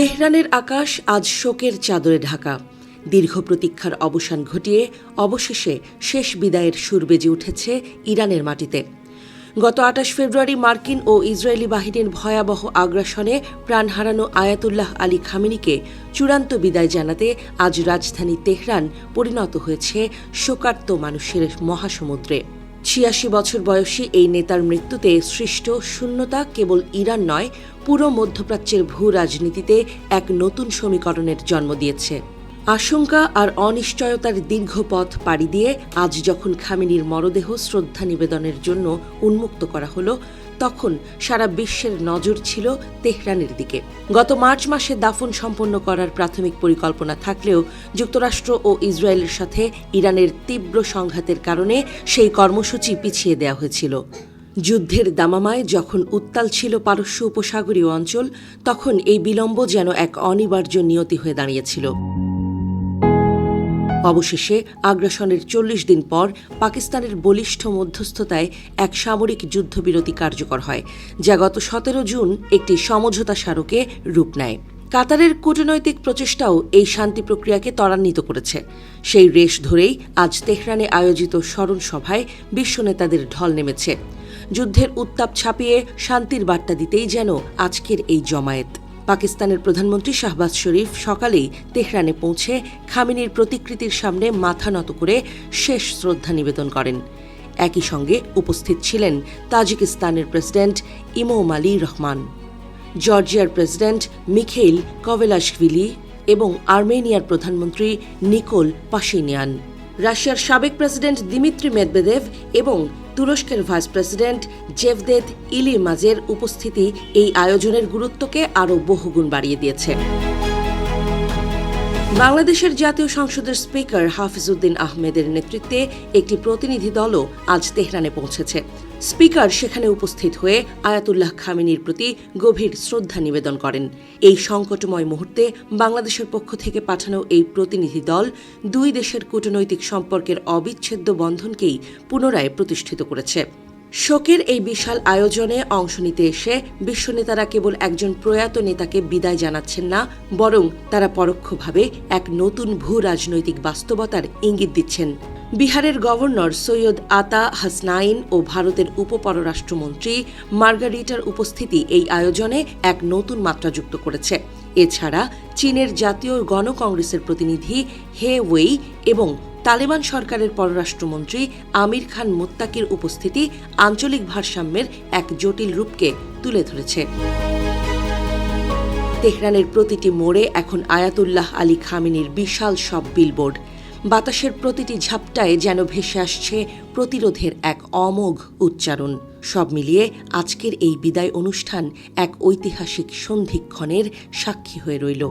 তেহরানের আকাশ আজ শোকের চাদরে ঢাকা। দীর্ঘ প্রতীক্ষার অবসান ঘটিয়ে অবশেষে শেষ বিদায়ের সুর বেজে উঠেছে ইরানের মাটিতে। গত ২৮ ফেব্রুয়ারি মার্কিন ও ইসরায়েলি বাহিনীর ভয়াবহ আগ্রাসনে প্রাণ হারানো আয়াতুল্লাহ আলী খামেনিকে চূড়ান্ত বিদায় জানাতে আজ রাজধানী তেহরান পরিণত হয়েছে শোকার্ত মানুষের মহাসমুদ্রে। ৮৬ বছর বয়সী এই নেতার মৃত্যুতে সৃষ্ট শূন্যতা কেবল ইরান নয়, পুরো মধ্যপ্রাচ্যের ভূ রাজনীতিতে এক নতুন সমীকরণের জন্ম দিয়েছে। আশঙ্কা আর অনিশ্চয়তার দীর্ঘ পথ পাড়ি দিয়ে আজ যখন খামেনির মরদেহ শ্রদ্ধা নিবেদনের জন্য উন্মুক্ত করা হলো, তখন সারা বিশ্বের নজর ছিল তেহরানের দিকে। গত মার্চ মাসে দাফন সম্পন্ন করার প্রাথমিক পরিকল্পনা থাকলেও যুক্তরাষ্ট্র ও ইসরায়েলের সাথে ইরানের তীব্র সংঘাতের কারণে সেই কর্মসূচি পিছিয়ে দেওয়া হয়েছিল। যুদ্ধের দামামায় যখন উত্তাল ছিল পারস্য উপসাগরীয় অঞ্চল, তখন এই বিলম্ব যেন এক অনিবার্য নিয়তি হয়ে দাঁড়িয়েছিল। অবশেষে আগ্রাসনের ৪০ দিন পর পাকিস্তানের বলিষ্ঠ মধ্যস্থতায় এক সামরিক যুদ্ধবিরতি কার্যকর হয়, যা গত ১৭ জুন একটি সমঝোতা স্মারকে রূপ নেয়। কাতারের কূটনৈতিক প্রচেষ্টাও এই শান্তি প্রক্রিয়াকে ত্বরান্বিত করেছে। সেই রেশ ধরেই আজ তেহরানে আয়োজিত স্মরণ সভায় বিশ্ব নেতাদের ঢল নেমেছে। যুদ্ধের উত্তাপ ছাপিয়ে শান্তির বার্তা দিতেই যেন আজকের এই জমায়েত। পাকিস্তানের প্রধানমন্ত্রী শাহবাজ শরীফ সকালেই তেহরানে পৌঁছে খামেনির প্রতিকৃতির সামনে মাথা নত করে শেষ শ্রদ্ধা নিবেদন করেন। একই সঙ্গে উপস্থিত ছিলেন তাজিকিস্তানের প্রেসিডেন্ট ইমোমালি রহমান, জর্জিয়ার প্রেসিডেন্ট মিখেইল কভেলাশভিলি এবং আর্মেনিয়ার প্রধানমন্ত্রী নিকোল পাশিনিয়ান। রাশিয়ার সাবেক প্রেসিডেন্ট দিমিত্রি মেদভেদেভ এবং তুরস্কের ভাইস প্রেসিডেন্ট জেভদেত ইলিমাজের উপস্থিতি এই আয়োজনের গুরুত্বকে আরও বহুগুণ বাড়িয়ে দিয়েছে। বাংলাদেশের জাতীয় সংসদের স্পিকার হাফিজউদ্দিন আহমেদের নেতৃত্বে একটি প্রতিনিধি দলও আজ তেহরানে পৌঁছেছে। স্পিকার সেখানে উপস্থিত হয়ে আয়াতুল্লাহ খামেনির প্রতি গভীর শ্রদ্ধা নিবেদন করেন। এই সংকটময় মুহূর্তে বাংলাদেশের পক্ষ থেকে পাঠানো এই প্রতিনিধি দল দুই দেশের কূটনৈতিক সম্পর্কের অবিচ্ছেদ্য বন্ধনকেই পুনরায় প্রতিষ্ঠিত করেছে। শোকের এই বিশাল আয়োজনে অংশ নিতে এসে বিশ্বনেতারা কেবল একজন প্রয়াত নেতাকে বিদায় জানাচ্ছেন না, বরং তারা পরোক্ষভাবে এক নতুন ভূ রাজনৈতিক বাস্তবতার ইঙ্গিত দিচ্ছেন। বিহারের গভর্নর সৈয়দ আতা হাসনাইন ও ভারতের উপপররাষ্ট্রমন্ত্রী মার্গারিটার উপস্থিতি এই আয়োজনে এক নতুন মাত্রা যুক্ত করেছে। এছাড়া চীনের জাতীয় গণকংগ্রেসের প্রতিনিধি হে ওয়েই এবং তালেবান সরকারের পররাষ্ট্রমন্ত্রী আমির খান মুত্তাকির উপস্থিতি আঞ্চলিক ভারসাম্যের এক জটিল রূপকে তুলে ধরেছে। তেহরানের প্রতিটি মোড়ে এখন আয়াতুল্লাহ আলী খামেনির বিশাল সব বিলবোর্ড। বাতাসের প্রতিটি ঝাপটায় যেন ভেসে আসছে প্রতিরোধের এক অমোঘ উচ্চারণ। সব মিলিয়ে আজকের এই বিদায় অনুষ্ঠান এক ঐতিহাসিক সন্ধিক্ষণের সাক্ষী হয়ে রইল।